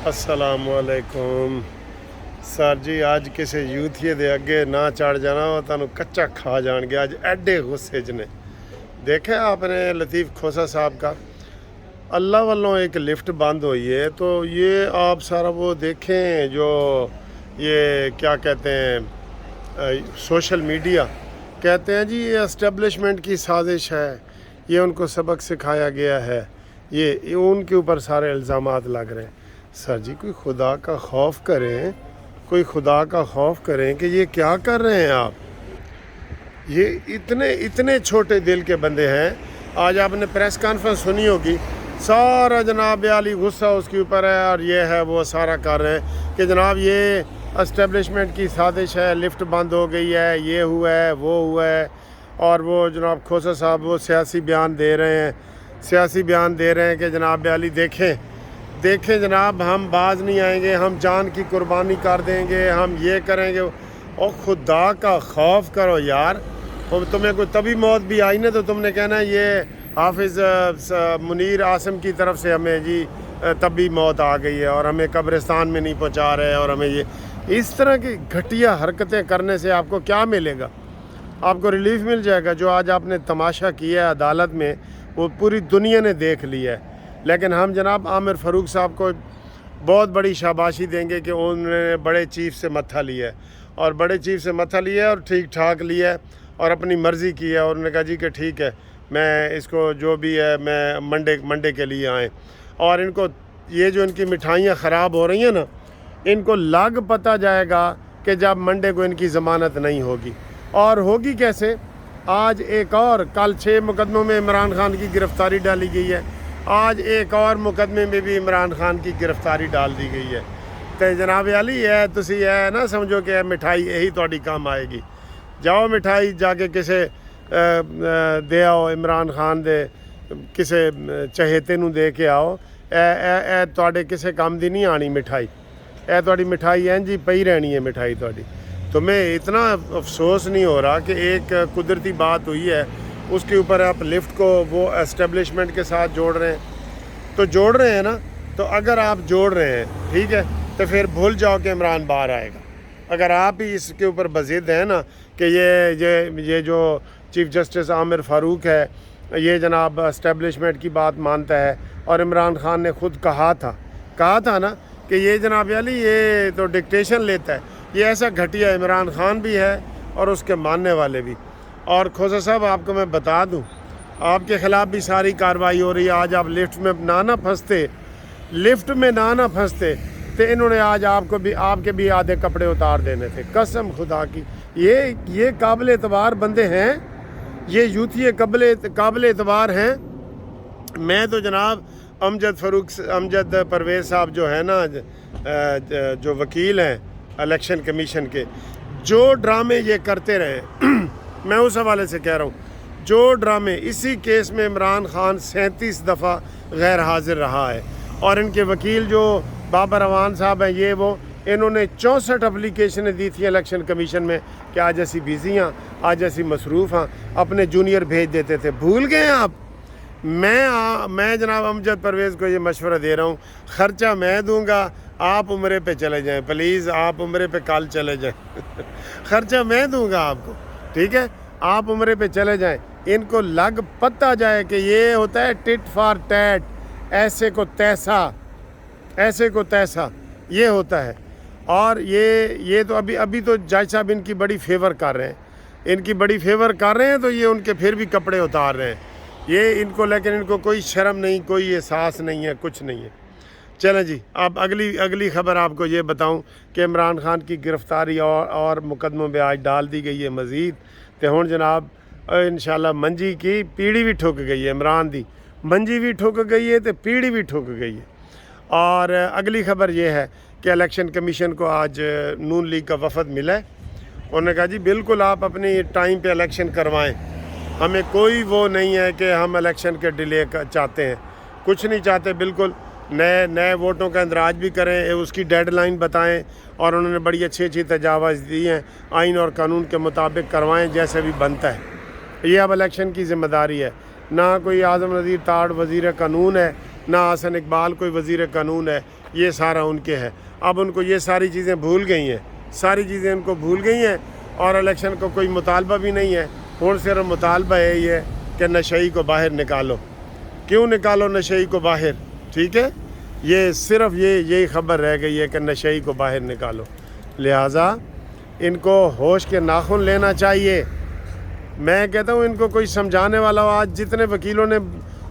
अस्सलामु अलैकुम सर जी। अज किसी यूथिए दे अगे ना चढ़ जाना, वो तुहानू कच्चा खा जाएंगे। अज एडे गुस्से च ने। देखे आपने लतीफ़ खोसा साहब का अल्लाह वालों एक लिफ्ट बंद हुई है, तो ये आप सारा वो देखें जो ये क्या कहते हैं सोशल मीडिया कहते हैं जी ये एस्टेब्लिशमेंट की साजिश है, ये उनको सबक सिखाया गया है, ये उनके ऊपर सारे इल्ज़ामात लग रहे हैं। सर जी कोई खुदा का खौफ करें, कोई खुदा का खौफ करें कि ये क्या कर रहे हैं आप। ये इतने छोटे दिल के बंदे हैं। आज आपने प्रेस कॉन्फ्रेंस सुनी होगी, सारा जनाब आली गुस्सा उसके ऊपर है और ये है वो सारा कर रहे हैं कि जनाब ये एस्टेब्लिशमेंट की साजिश है, लिफ्ट बंद हो गई है, ये हुआ है वो हुआ है। और वो जनाब खोसा साहब वो सियासी बयान दे रहे हैं कि जनाब आली देखें जनाब, हम बाज नहीं आएंगे, हम जान की कुर्बानी कर देंगे, हम ये करेंगे। और खुदा का खौफ करो यार। और तुम्हें कोई तभी मौत भी आई ना तो तुमने कहना ये हाफिज़ मुनीर आसिम की तरफ से हमें जी तभी मौत आ गई है और हमें कब्रिस्तान में नहीं पहुंचा रहे और हमें ये इस तरह की घटिया हरकतें करने से आपको क्या मिलेगा? आपको रिलीफ मिल जाएगा। जो आज आपने तमाशा किया है अदालत में वो पूरी दुनिया ने देख लिया है। लेकिन हम जनाब आमिर फ़ारूक साहब को बहुत बड़ी शाबाशी देंगे कि उन्होंने बड़े चीफ से मत्था लिया है और बड़े चीफ से मत्था लिया है और ठीक ठाक लिया है और अपनी मर्ज़ी की है। और उन्होंने कहा जी कि ठीक है, मैं इसको जो भी है मैं मंडे के लिए आएँ। और इनको ये जो इनकी मिठाइयाँ ख़राब हो रही हैं ना, इनको लग पता जाएगा कि जब मंडे को इनकी ज़मानत नहीं होगी। और होगी कैसे? आज एक और कल 6 मुकदमों में इमरान खान की गिरफ़्तारी डाली गई है, आज एक और मुकदमे में भी इमरान खान की गिरफ़्तारी डाल दी गई है। तो जनाब अली है तुसी है ना समझो कि मिठाई यही थोड़ी काम आएगी। जाओ मिठाई जाके किसे दे आओ, इमरान खान दे किसे चहेते नू दे के आओ। ए तुहाडे किसे काम दी नहीं आनी मिठाई, ए तुहाडी मिठाई इंज ही पई रहनी है मिठाई तुहाडी। तुम्हें इतना अफसोस नहीं हो रहा कि एक कुदरती बात हुई है उसके ऊपर आप लिफ्ट को वो एस्टेब्लिशमेंट के साथ जोड़ रहे हैं? तो जोड़ रहे हैं ना, तो अगर आप जोड़ रहे हैं ठीक है तो फिर भूल जाओ कि इमरान बाहर आएगा। अगर आप ही इसके ऊपर बज़िद हैं ना कि ये जो चीफ़ जस्टिस आमिर फ़ारूक है ये जनाब एस्टेब्लिशमेंट की बात मानता है और इमरान खान ने ख़ुद कहा था ना कि ये जनाब अली ये तो डिक्टेशन लेता है। ये ऐसा घटिया इमरान खान भी है और उसके मानने वाले भी। और खोसा साहब आपको मैं बता दूं, आपके ख़िलाफ़ भी सारी कार्रवाई हो रही है। आज आप लिफ्ट में ना फंसते तो इन्होंने आज आपके भी आधे कपड़े उतार देने थे, कसम खुदा की। ये काबिल एतबार बंदे हैं, ये यूथी काबिल एतबार हैं। मैं तो जनाब अमजद परवेज़ साहब जो है ना जो वकील हैं इलेक्शन कमीशन के, जो ड्रामे ये करते रहे मैं उस हवाले से कह रहा हूँ, जो ड्रामे इसी केस में इमरान खान 37 दफ़ा गैर हाजिर रहा है और इनके वकील जो बाबर अवान साहब हैं इन्होंने 64 एप्लीकेशनें दी थी इलेक्शन कमीशन में कि आज ऐसी बिजी हाँ, आज ऐसी मसरूफ़ हाँ, अपने जूनियर भेज देते थे। भूल गए आप? मैं जनाब अमजद परवेज़ को ये मशवरा दे रहा हूँ, ख़र्चा मैं दूँगा, आप उम्रे पे चले जाएं प्लीज़, आप उम्रे पे कल चले जाएं ख़र्चा मैं दूँगा आपको, ठीक है? आप उम्रे पे चले जाएं। इनको लग पता जाए कि ये होता है टिट फॉर टैट, ऐसे को तैसा ये होता है। और ये तो अभी तो जज साहब इनकी बड़ी फेवर कर रहे हैं, तो ये उनके फिर भी कपड़े उतार रहे हैं ये इनको, लेकिन इनको कोई शर्म नहीं, कोई एहसास नहीं है, कुछ नहीं है। चलें जी, अब अगली ख़बर आपको ये बताऊं कि इमरान खान की गिरफ़्तारी और मुकदमों में आज डाल दी गई है मज़ीद। तो हुण जनाब इंशाल्लाह मंजी की पीढ़ी भी ठुक गई है, इमरान दी मंजी भी ठुक गई है तो पीढ़ी भी ठुक गई है। और अगली ख़बर ये है कि इलेक्शन कमीशन को आज नून लीग का वफ़द मिला है। उन्होंने कहा जी बिल्कुल आप अपनी टाइम पे इलेक्शन करवाएं, हमें कोई वो नहीं है कि हम इलेक्शन के डिले चाहते हैं, कुछ नहीं चाहते। बिल्कुल नए वोटों का इंदराज भी करें, उसकी डेडलाइन बताएं। और उन्होंने बड़ी अच्छी तजावीज़ दी हैं, आइन और कानून के मुताबिक करवाएं जैसे भी बनता है। ये अब इलेक्शन की ज़िम्मेदारी है। ना कोई आज़म नज़ीर ताड़ वज़ीर कानून है, ना हसन इकबाल कोई वज़ीर कानून है, یہ سارا ان کے ہے. اب ان کو یہ ساری چیزیں بھول گئی ہیں, ساری چیزیں ان کو بھول گئی ہیں, اور الیکشن کو کوئی مطالبہ بھی نہیں ہے. ہوں صرف مطالبہ ہے یہ کہ نشئی کو باہر نکالو. کیوں نکالو نشئی کو باہر؟ ٹھیک ہے, یہ صرف یہی خبر رہ گئی ہے کہ نشئی کو باہر نکالو. لہٰذا ان کو ہوش کے ناخن لینا چاہیے. میں کہتا ہوں ان کو کوئی سمجھانے والا ہو. آج جتنے وکیلوں نے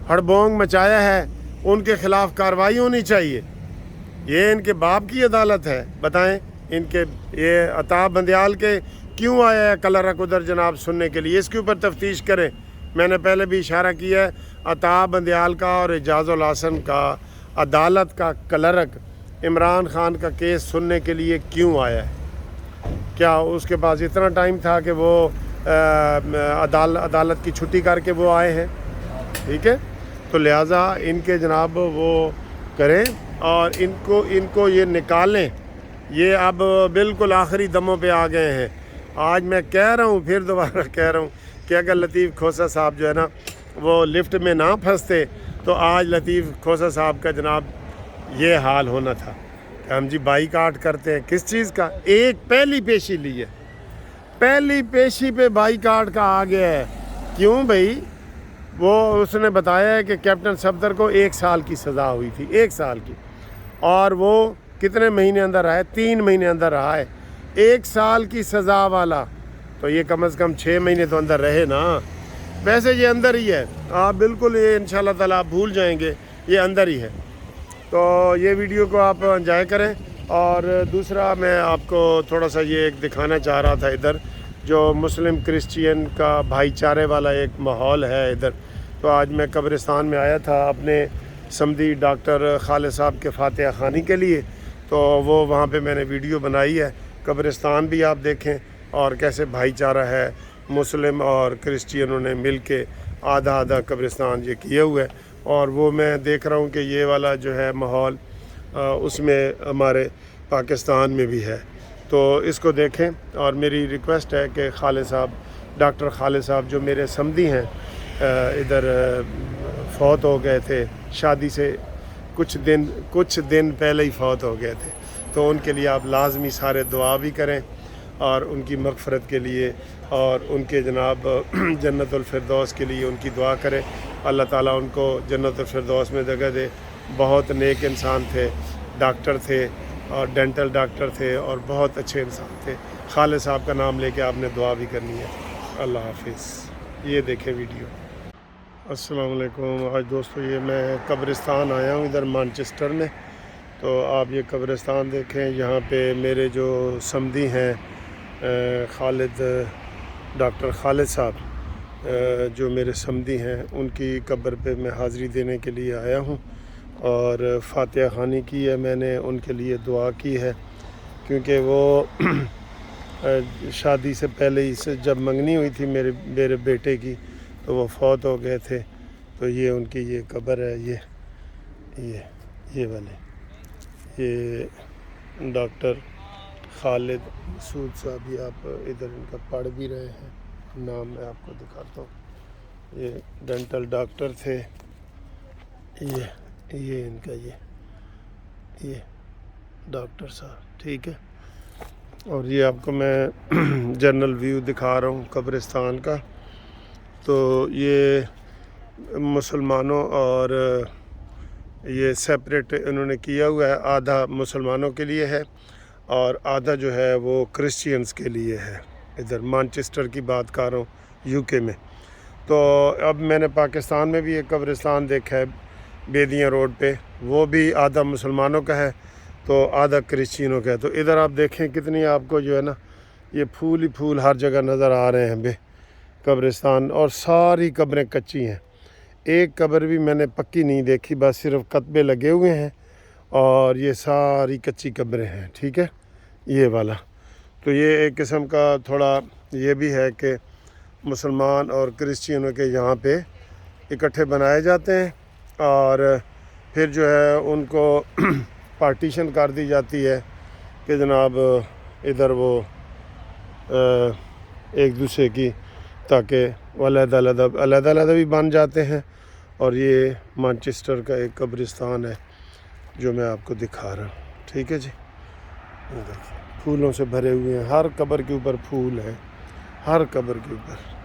ہڑبونگ مچایا ہے ان کے خلاف کارروائی ہونی چاہیے. یہ ان کے باپ کی عدالت ہے. بتائیں ان کے یہ عطا بندیال کے کیوں آیا ہے کلرک ادھر جناب سننے کے لیے؟ اس کے اوپر تفتیش کریں. میں نے پہلے بھی اشارہ کیا ہے, عطا بندیال کا اور اعجاز الحسن کا عدالت کا کلرک عمران خان کا کیس سننے کے لیے کیوں آیا ہے؟ کیا اس کے پاس اتنا ٹائم تھا کہ وہ عدالت کی چھٹی کر کے وہ آئے ہیں؟ ٹھیک ہے, تو لہٰذا ان کے جناب وہ کریں اور ان کو یہ نکالیں. یہ اب بالکل آخری دموں پہ آ گئے ہیں. آج میں کہہ رہا ہوں, پھر دوبارہ کہہ رہا ہوں کہ اگر لطیف کھوسہ صاحب جو ہے نا وہ لفٹ میں نہ پھنستے تو آج لطیف کھوسہ صاحب کا جناب یہ حال ہونا تھا کہ ہم جی بائی کاٹ کرتے ہیں. کس چیز کا؟ ایک پہلی پیشی لی ہے, پہلی پیشی پہ بائی کاٹ کا آ گیا ہے. کیوں بھائی؟ وہ اس نے بتایا ہے کہ کیپٹن صفدر کو 1 سال کی سزا ہوئی تھی, 1 سال کی, اور وہ کتنے مہینے اندر رہا ہے؟ 3 مہینے اندر رہا ہے. 1 سال کی سزا والا تو یہ کم از کم 6 مہینے تو اندر رہے نا. ویسے یہ اندر ہی ہے, آپ بالکل یہ انشاءاللہ تعالیٰ آپ بھول جائیں گے یہ اندر ہی ہے. تو یہ ویڈیو کو آپ انجوائے کریں. اور دوسرا میں آپ کو تھوڑا سا یہ ایک دکھانا چاہ رہا تھا ادھر جو مسلم کرسچین کا بھائی چارے والا ایک ماحول ہے ادھر. تو آج میں قبرستان میں آیا تھا اپنے سمدھی ڈاکٹر خالد صاحب کے فاتحہ خوانی کے لیے. تو وہ وہاں پہ میں نے ویڈیو بنائی ہے. قبرستان بھی آپ دیکھیں اور کیسے بھائی چارہ ہے, مسلم اور کرسچینوں نے مل کے آدھا آدھا قبرستان یہ کیے ہوئے. اور وہ میں دیکھ رہا ہوں کہ یہ والا جو ہے ماحول اس میں ہمارے پاکستان میں بھی ہے. تو اس کو دیکھیں. اور میری ریکویسٹ ہے کہ خالد صاحب, ڈاکٹر خالد صاحب جو میرے سمدھی ہیں, ادھر فوت ہو گئے تھے شادی سے کچھ دن پہلے ہی فوت ہو گئے تھے. تو ان کے لیے آپ لازمی سارے دعا بھی کریں اور ان کی مغفرت کے لیے اور ان کے جناب جنت الفردوس کے لیے ان کی دعا کریں. اللہ تعالیٰ ان کو جنت الفردوس میں جگہ دے. بہت نیک انسان تھے, ڈاکٹر تھے اور ڈینٹل ڈاکٹر تھے اور بہت اچھے انسان تھے. خالد صاحب کا نام لے کے آپ نے دعا بھی کرنی ہے. اللہ حافظ. یہ دیکھیں ویڈیو. السلام علیکم. آج دوستو یہ میں قبرستان آیا ہوں ادھر مانچسٹر میں. تو آپ یہ قبرستان دیکھیں. یہاں پہ میرے جو سمدھی ہیں ڈاکٹر خالد صاحب جو میرے سمدھی ہیں, ان کی قبر پہ میں حاضری دینے کے لیے آیا ہوں اور فاتحہ خوانی کی ہے. میں نے ان کے لیے دعا کی ہے کیونکہ وہ شادی سے پہلے ہی سے جب منگنی ہوئی تھی میرے بیٹے کی تو وہ فوت ہو گئے تھے. تو یہ ان کی یہ قبر ہے. یہ والے یہ ڈاکٹر خالد مسعود صاحب, یہ آپ ادھر ان کا پڑھ بھی رہے ہیں. نام میں آپ کو دکھاتا ہوں. یہ ڈینٹل ڈاکٹر تھے. یہ ان کا یہ ڈاکٹر صاحب, ٹھیک ہے. اور یہ آپ کو میں جنرل ویو دکھا رہا ہوں قبرستان کا. تو یہ مسلمانوں اور یہ سیپریٹ انہوں نے کیا ہوا ہے. آدھا مسلمانوں کے لیے ہے اور آدھا جو ہے وہ کرسچینز کے لیے ہے. ادھر مانچسٹر کی بات کر رہا ہوں, UK میں. تو اب میں نے پاکستان میں بھی ایک قبرستان دیکھا ہے بیدیاں روڈ پہ. وہ بھی آدھا مسلمانوں کا ہے تو آدھا کرسچینوں کا ہے. تو ادھر آپ دیکھیں کتنی آپ کو جو ہے نا یہ پھول ہی پھول ہر جگہ نظر آ رہے ہیں قبرستان. اور ساری قبریں کچی ہیں. ایک قبر بھی میں نے پکی نہیں دیکھی, بس صرف کتبے لگے ہوئے ہیں اور یہ ساری کچی قبریں ہیں. ٹھیک ہے یہ والا. تو یہ ایک قسم کا تھوڑا یہ بھی ہے کہ مسلمان اور کرسچینوں کے یہاں پہ اکٹھے بنائے جاتے ہیں اور پھر جو ہے ان کو پارٹیشن کر دی جاتی ہے کہ جناب ادھر وہ ایک دوسرے کی, تاکہ علیحدہ بھی بن جاتے ہیں. اور یہ مانچسٹر کا ایک قبرستان ہے جو میں آپ کو دکھا رہا ہوں. ٹھیک ہے جی. یہ دیکھیں پھولوں سے بھرے ہوئے ہیں، ہر قبر کے اوپر پھول ہیں، ہر قبر کے اوپر.